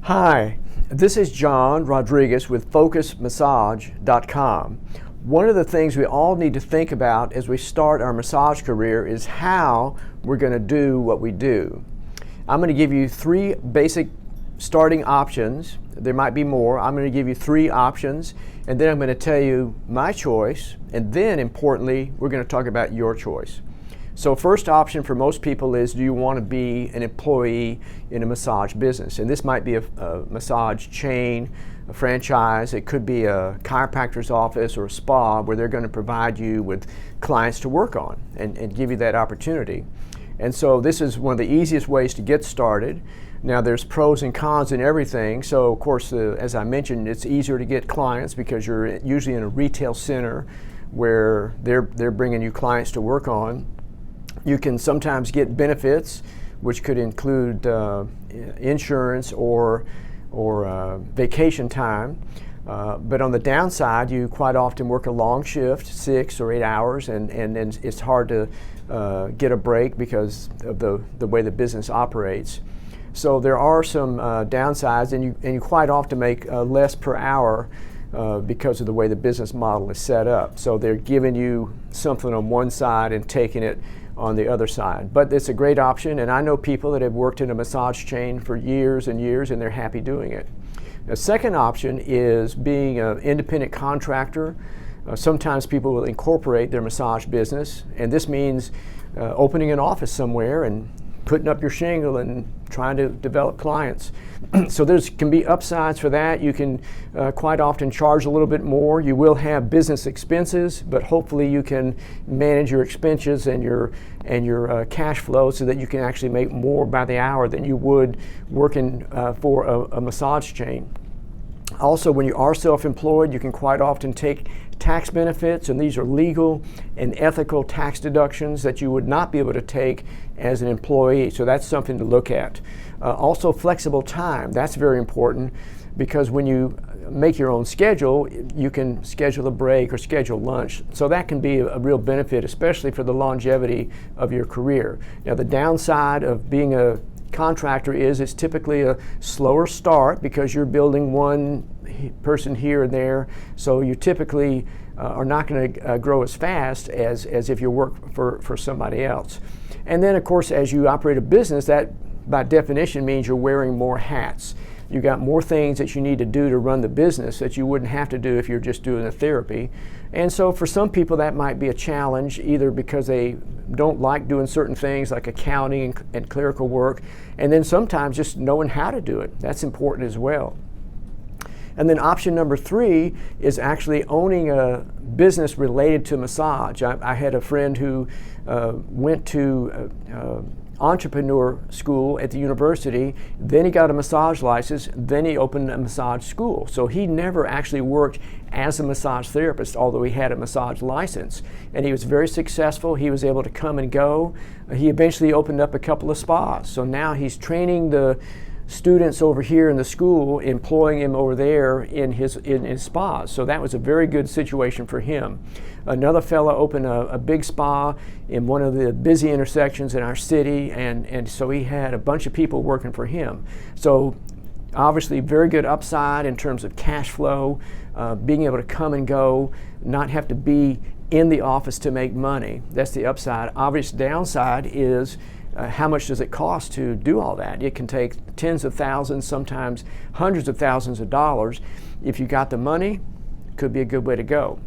Hi, this is John Rodriguez with FocusMassage.com. One of the things we all need to think about as we start our massage career is how we're going to do what we do. I'm going to give you three basic starting options. There might be more. I'm going to give you three options, and then I'm going to tell you my choice, and then importantly, we're going to talk about your choice. So first option for most people is, do you want to be an employee in a massage business? And this might be a massage chain, a franchise. It could be a chiropractor's office or a spa where they're going to provide you with clients to work on and give you that opportunity. And so this is one of the easiest ways to get started. Now there's pros and cons in everything. So of course, as I mentioned, it's easier to get clients because you're usually in a retail center where they're bringing you clients to work on. You can sometimes get benefits, which could include insurance or vacation time. But on the downside, you quite often work a long shift, 6 or 8 hours, and it's hard to get a break because of the way the business operates. So there are some downsides, and you quite often make less per hour because of the way the business model is set up. So they're giving you something on one side and taking it on the other side. But it's a great option, and I know people that have worked in a massage chain for years and years, and they're happy doing it. The second option is being an independent contractor. Sometimes people will incorporate their massage business, and this means opening an office somewhere and putting up your shingle and trying to develop clients. So there can be upsides for that. You can quite often charge a little bit more. You will have business expenses, but hopefully you can manage your expenses and your cash flow so that you can actually make more by the hour than you would working for a massage chain. Also, when you are self-employed, you can quite often take tax benefits, and these are legal and ethical tax deductions that you would not be able to take as an employee. So that's something to look at. Also, flexible time. That's very important because when you make your own schedule, you can schedule a break or schedule lunch. So that can be a real benefit, especially for the longevity of your career. Now, the downside of being a contractor is it's typically a slower start because you're building one person here and there, so you typically are not going to grow as fast as if you work for somebody else. And then of course, as you operate a business, that by definition means you're wearing more hats. You got more things that you need to do to run the business that you wouldn't have to do if you're just doing the therapy. And so for some people that might be a challenge, either because they don't like doing certain things like accounting and clerical work, and then sometimes just knowing how to do it. That's important as well. And then option number 3 is actually owning a business related to massage. I had a friend who went to entrepreneur school at the university, then he got a massage license, then he opened a massage school. So he never actually worked as a massage therapist, although he had a massage license. And he was very successful. He was able to come and go. He eventually opened up a couple of spas. So now he's training the students over here in the school, employing him over there in his spas. So that was a very good situation for him. Another fellow opened a big spa in one of the busy intersections in our city, and so he had a bunch of people working for him. So obviously very good upside in terms of cash flow, being able to come and go, not have to be in the office to make money. That's the upside. Obvious downside is how much does it cost to do all that? It can take tens of thousands, sometimes hundreds of thousands of dollars. If you got the money, it could be a good way to go.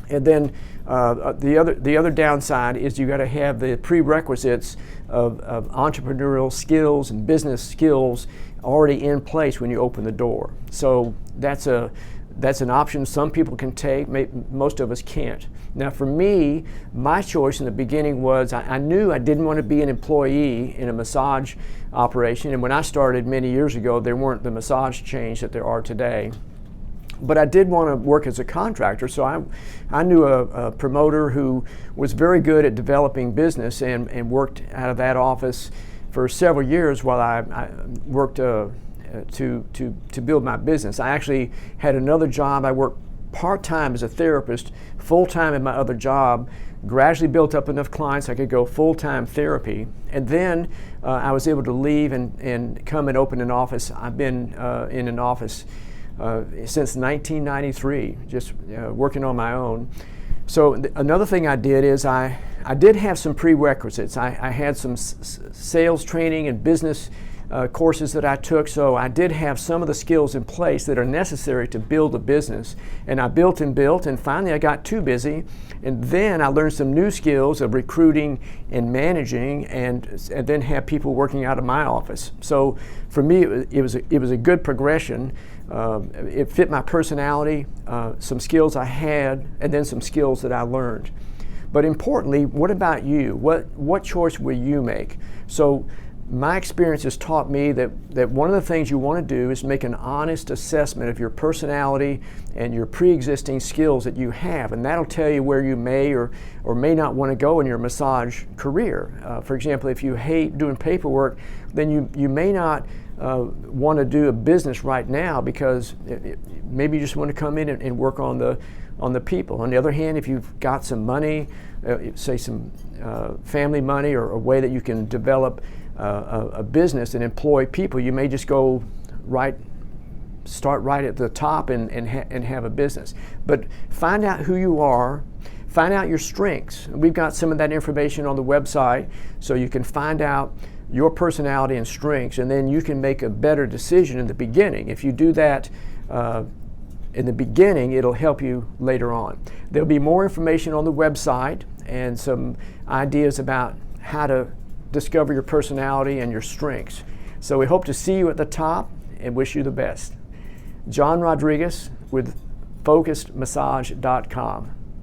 And then the other downside is you got to have the prerequisites of entrepreneurial skills and business skills already in place when you open the door. So that's an option some people can take, most of us can't. Now for me, my choice in the beginning was I knew I didn't want to be an employee in a massage operation, and when I started many years ago, there weren't the massage chains that there are today. But I did want to work as a contractor, so I knew a promoter who was very good at developing business and worked out of that office for several years while I worked to build my business. I actually had another job. I worked part-time as a therapist, full-time in my other job gradually built up enough clients I could go full-time therapy, and then I was able to leave and come and open an office. I've been in an office since 1993, just working on my own. So another thing I did is I did have some prerequisites. I had some sales training and business courses that I took, so I did have some of the skills in place that are necessary to build a business. And I built, and finally I got too busy, and then I learned some new skills of recruiting and managing, and then have people working out of my office. So for me, it was a good progression. It fit my personality, some skills I had, and then some skills that I learned. But importantly, what about you? What choice will you make? So my experience has taught me that one of the things you want to do is make an honest assessment of your personality and your pre-existing skills that you have, and that'll tell you where you may or may not want to go in your massage career. For example, if you hate doing paperwork, then you may not want to do a business right now, because maybe you just want to come in and work on the people. On the other hand, if you've got some money, say some family money, or a way that you can develop a business and employ people, you may just start right at the top and have a business. But find out who you are, find out your strengths. We've got some of that information on the website, so you can find out your personality and strengths, and then you can make a better decision in the beginning. If you do that in the beginning, it'll help you later on. There'll be more information on the website and some ideas about how to discover your personality and your strengths. So we hope to see you at the top and wish you the best. John Rodriguez with FocusedMassage.com.